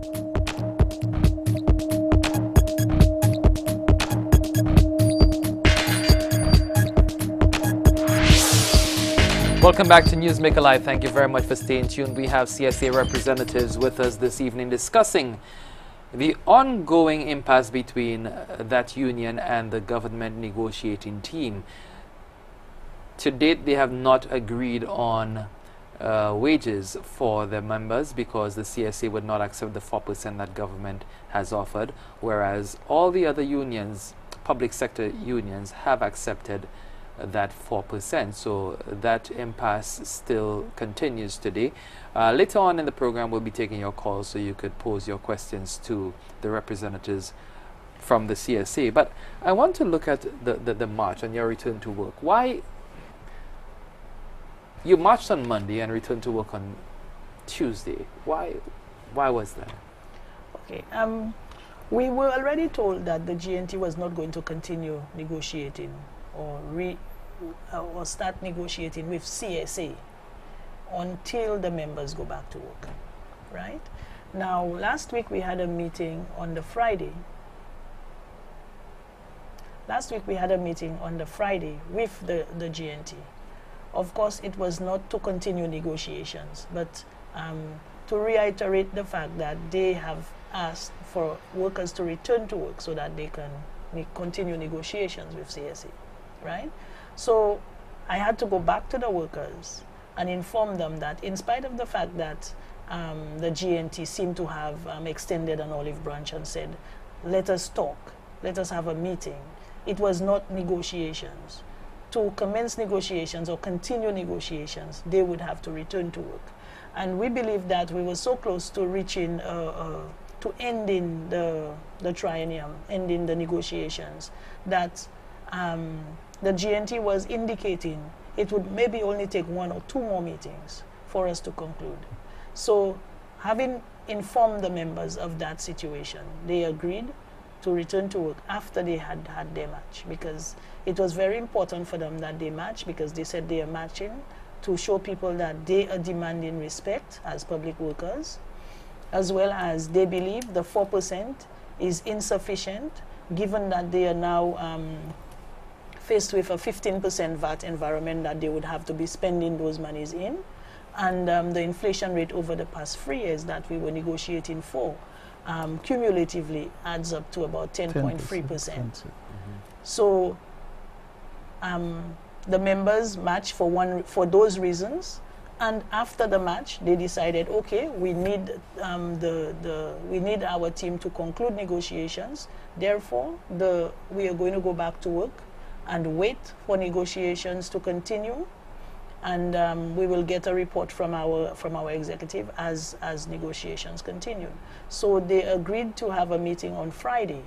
Welcome back to Newsmaker Live. Thank you very much for staying tuned. We have CSA representatives with us this evening discussing the ongoing impasse between that union and the government negotiating team. To date, they have not agreed on wages for their members because the CSA would not accept the 4% that government has offered, whereas all the other unions, public sector unions, have accepted that 4%. So that impasse still continues today. Later on in the program, we'll be taking your calls so you could pose your questions to the representatives from the CSA. But I want to look at the march on your return to work. Why you marched on Monday and returned to work on Tuesday? Why was that? Okay. We were already told that the GNT was not going to continue negotiating or start negotiating with CSA until the members go back to work, right? Now, last week we had a meeting on the Friday. Last week we had a meeting on the Friday with the GNT. Of course, it was not to continue negotiations, but to reiterate the fact that they have asked for workers to return to work so that they can continue negotiations with CSA. Right? So I had to go back to the workers and inform them that in spite of the fact that the GNT seemed to have extended an olive branch and said, let us talk, let us have a meeting, it was not negotiations. To commence negotiations or continue negotiations, they would have to return to work. And we believe that we were so close to reaching, to ending the triennium, ending the negotiations, that the GNT was indicating it would maybe only take 1 or 2 more meetings for us to conclude. So having informed the members of that situation, they agreed to return to work after they had had their match, because it was very important for them that they match, because they said they are matching to show people that they are demanding respect as public workers, as well as they believe the 4% is insufficient given that they are now faced with a 15% VAT environment that they would have to be spending those monies in, and the inflation rate over the past 3 years that we were negotiating for cumulatively adds up to about 10.3%. So the members matched for those reasons, and after the match they decided, okay, we need we need our team to conclude negotiations, therefore we are going to go back to work and wait for negotiations to continue, and we will get a report from our executive as negotiations continue. So they agreed to have a meeting on Friday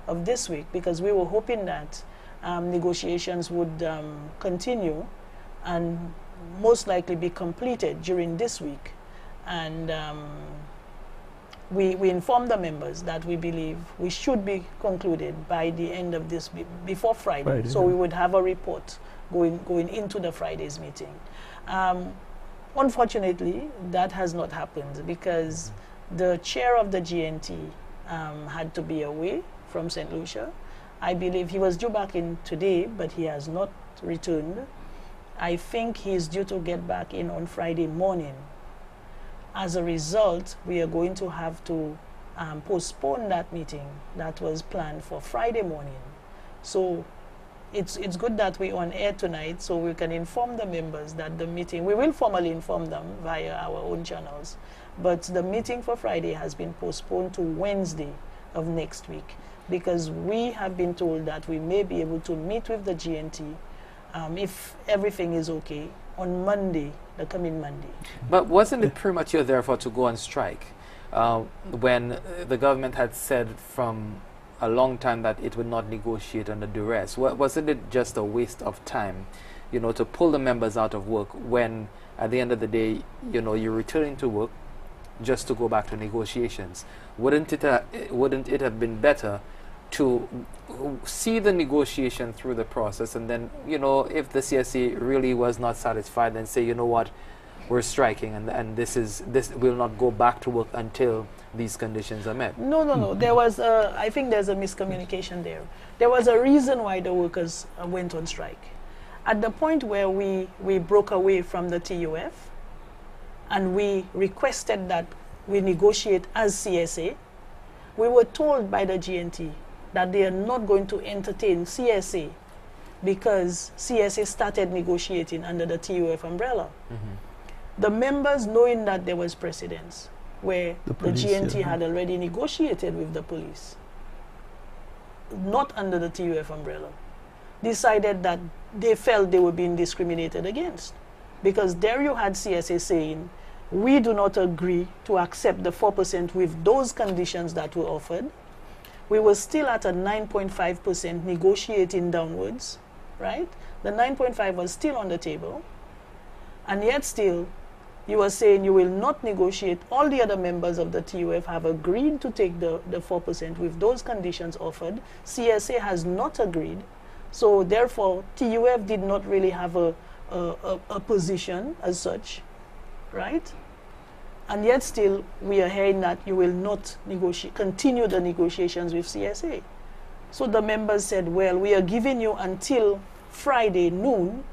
of this week, because we were hoping that negotiations would continue and most likely be completed during this week. And we informed the members that we believe we should be concluded by the end of this, before Friday. So we would have a report going into the Friday's meeting. Unfortunately, that has not happened, because the chair of the GNT had to be away from St. Lucia. I believe he was due back in today, but he has not returned. I think he's due to get back in on Friday morning. As a result, we are going to have to postpone that meeting that was planned for Friday morning. So it's good that we're on air tonight, so we can inform the members that the meeting, we will formally inform them via our own channels, but the meeting for Friday has been postponed to Wednesday of next week, because we have been told that we may be able to meet with the GNT if everything is okay on Monday, the coming Monday. But wasn't it premature, therefore, to go on strike when the government had said from a long time that it would not negotiate under duress? Wasn't it just a waste of time, to pull the members out of work when, at the end of the day, you're returning to work just to go back to negotiations? Wouldn't it have been better to see the negotiation through the process, and then, if the CSA really was not satisfied, then say, you know what, we're striking, and this will not go back to work until these conditions are met. No. There was I think there's a miscommunication there. There was a reason why the workers went on strike. At the point where we broke away from the TUF and we requested that we negotiate as CSA, we were told by the GNT that they are not going to entertain CSA because CSA started negotiating under the TUF umbrella. The members, knowing that there was precedence where the GNT had already negotiated with the police, not under the TUF umbrella, decided that they felt they were being discriminated against. Because there you had CSA saying, we do not agree to accept the 4% with those conditions that were offered. We were still at a 9.5% negotiating downwards, right? The 9.5 was still on the table. And yet still, you were saying you will not negotiate. All the other members of the TUF have agreed to take the 4% with those conditions offered. CSA has not agreed. So therefore, TUF did not really have a position as such, right? And yet still, we are hearing that you will not continue the negotiations with CSA. So the members said, well, we are giving you until Friday noon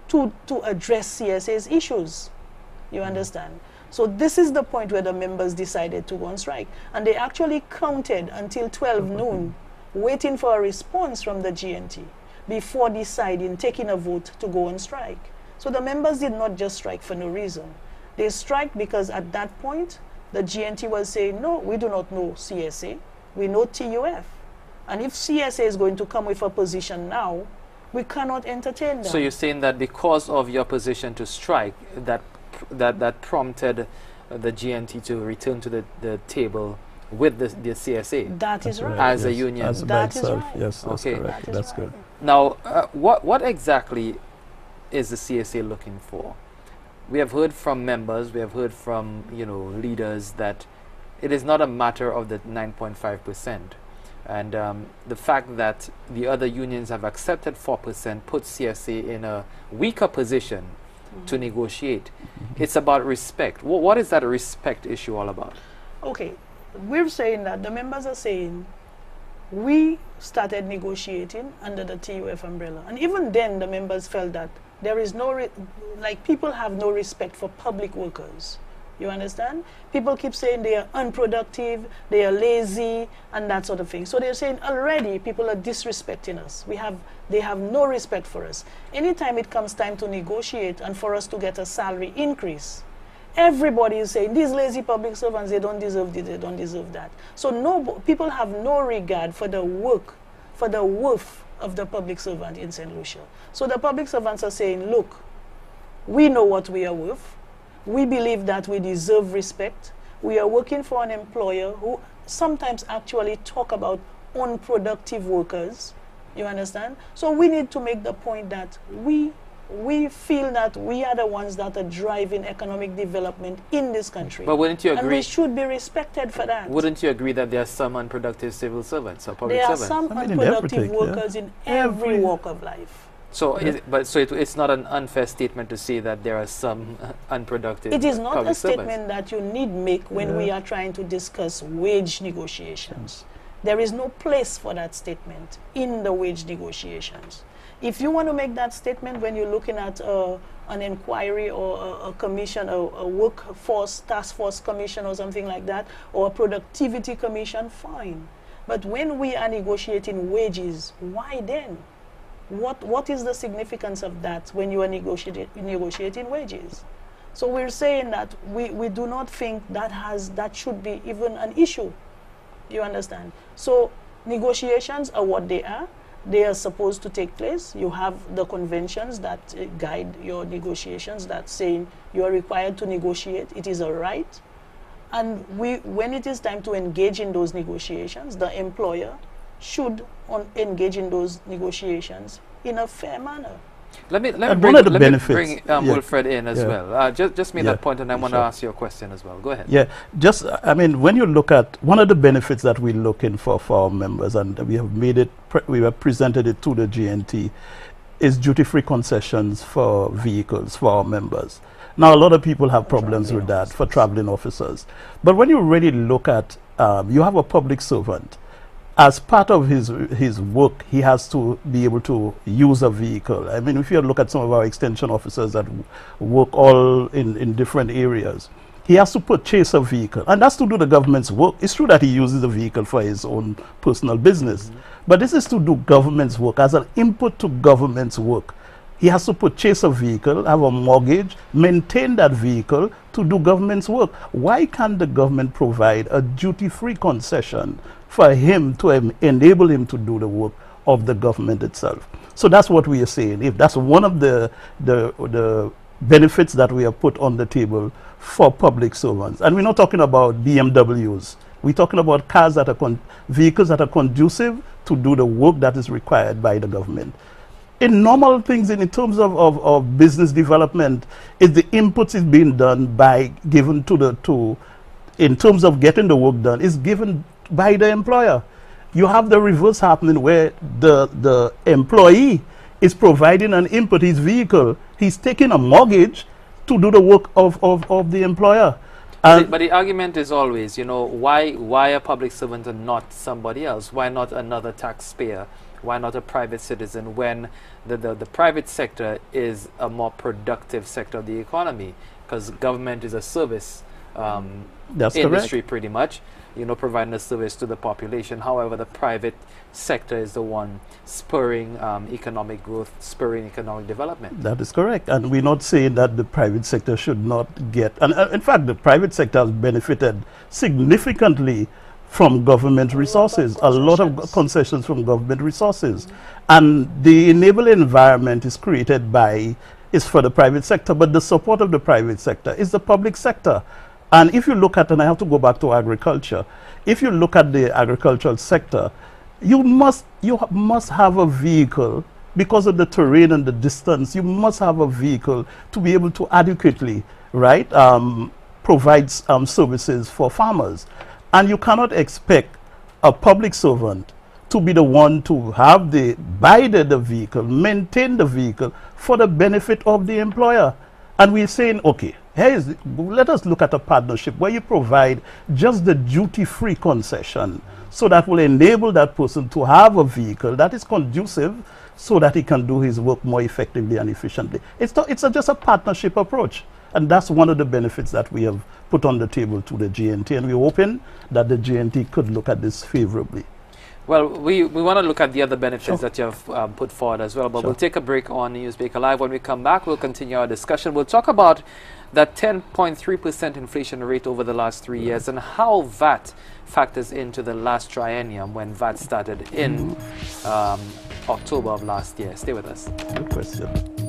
to address CSA's issues. You understand? So this is the point where the members decided to go on strike. And they actually counted until 12 noon, waiting for a response from the GNT before deciding, taking a vote to go on strike. So the members did not just strike for no reason. They strike because at that point, the GNT was saying, no, we do not know CSA, we know TUF. And if CSA is going to come with a position now, we cannot entertain them. So you're saying that because of your position to strike, that prompted the GNT to return to the table with the CSA? That is right. As a union? As that is itself. right. Yes, that's okay. correct. That's right. good. Now, what exactly is the CSA looking for? We have heard from members, we have heard from leaders that it is not a matter of the 9.5%. And the fact that the other unions have accepted 4% puts CSA in a weaker position to negotiate. It's about respect. What is that respect issue all about? Okay, we're saying that the members are saying we started negotiating under the TUF umbrella. And even then, the members felt that there is no, people have no respect for public workers. You understand? People keep saying they are unproductive, they are lazy, and that sort of thing. So they're saying already people are disrespecting us. They have no respect for us. Anytime it comes time to negotiate and for us to get a salary increase, everybody is saying these lazy public servants, they don't deserve this, they don't deserve that. So people have no regard for the work, for the worth of the public servant in St. Lucia. So the public servants are saying, look, we know what we are worth. We believe that we deserve respect. We are working for an employer who sometimes actually talk about unproductive workers. You understand? So we need to make the point that we feel that we are the ones that are driving economic development in this country. But wouldn't you agree? And we should be respected for that. Wouldn't you agree that there are some unproductive civil servants or public servants? There are some unproductive workers in every walk of life. So, it's not an unfair statement to say that there are some unproductive. It is not a statement servants that you need make when we are trying to discuss wage negotiations. There is no place for that statement in the wage negotiations. If you want to make that statement when you're looking at an inquiry or a commission, a workforce task force commission or something like that, or a productivity commission, fine. But when we are negotiating wages, why then? What is the significance of that when you are negotiating wages? So we're saying that we do not think that should be even an issue. You understand? So negotiations are what they are. They are supposed to take place. You have the conventions that guide your negotiations that saying you are required to negotiate. It is a right. And when it is time to engage in those negotiations, the employer should engage in those negotiations in a fair manner. Let me bring Wilfred in as Yeah. well. Just made Yeah, that point, and I want to sure. ask you a question as well. Go ahead. Yeah, just, I mean, when you look at one of the benefits that we're looking for our members, and we have made it, we have presented it to the GNT, is duty-free concessions for vehicles for our members. Now, a lot of people have problems traveling with that for officers. traveling officers. But when you really look at, you have a public servant, as part of his work, he has to be able to use a vehicle. I mean, if you look at some of our extension officers that work all in different areas, he has to purchase a vehicle, and that's to do the government's work. It's true that he uses the vehicle for his own personal business, but this is to do government's work, as an input to government's work. He has to purchase a vehicle, have a mortgage, maintain that vehicle to do government's work. Why can't the government provide a duty-free concession for him to enable him to do the work of the government itself? So that's what we are saying. If that's one of the benefits that we have put on the table for public servants. And we're not talking about BMWs. We're talking about cars that are vehicles that are conducive to do the work that is required by the government. In normal things, in terms of business development, is the inputs is being done by given to in terms of getting the work done, is given by the employer. You have the reverse happening where the employee is providing an input, his vehicle, he's taking a mortgage to do the work of the employer. But the argument is always, you know, why a public servant and not somebody else? Why not another taxpayer? Why not a private citizen, when the private sector is a more productive sector of the economy? Because government is a service industry, pretty much, you know, providing a service to the population. However, the private sector is the one spurring economic growth, spurring economic development. That is correct. And we're not saying that the private sector should not get, and in fact, the private sector has benefited significantly from government resources, a lot of concessions from government resources. And the enabling environment is created is for the private sector, but the support of the private sector is the public sector. And if you look at, and I have to go back to agriculture, if you look at the agricultural sector, you must have a vehicle because of the terrain and the distance. You must have a vehicle to be able to adequately, right, provide services for farmers. And you cannot expect a public servant to be the one to have buy the vehicle, maintain the vehicle for the benefit of the employer. And we're saying, okay, let us look at a partnership where you provide just the duty-free concession, so that will enable that person to have a vehicle that is conducive so that he can do his work more effectively and efficiently. It's just a partnership approach. And that's one of the benefits that we have put on the table to the GNT, and we're hoping that the GNT could look at this favorably. Well, we want to look at the other benefits that you have put forward as well, but we'll take a break on Newsmaker Live. When we come back, we'll continue our discussion. We'll talk about that 10.3% inflation rate over the last 3 years and how VAT factors into the last triennium when VAT started in October of last year. Stay with us. Good question.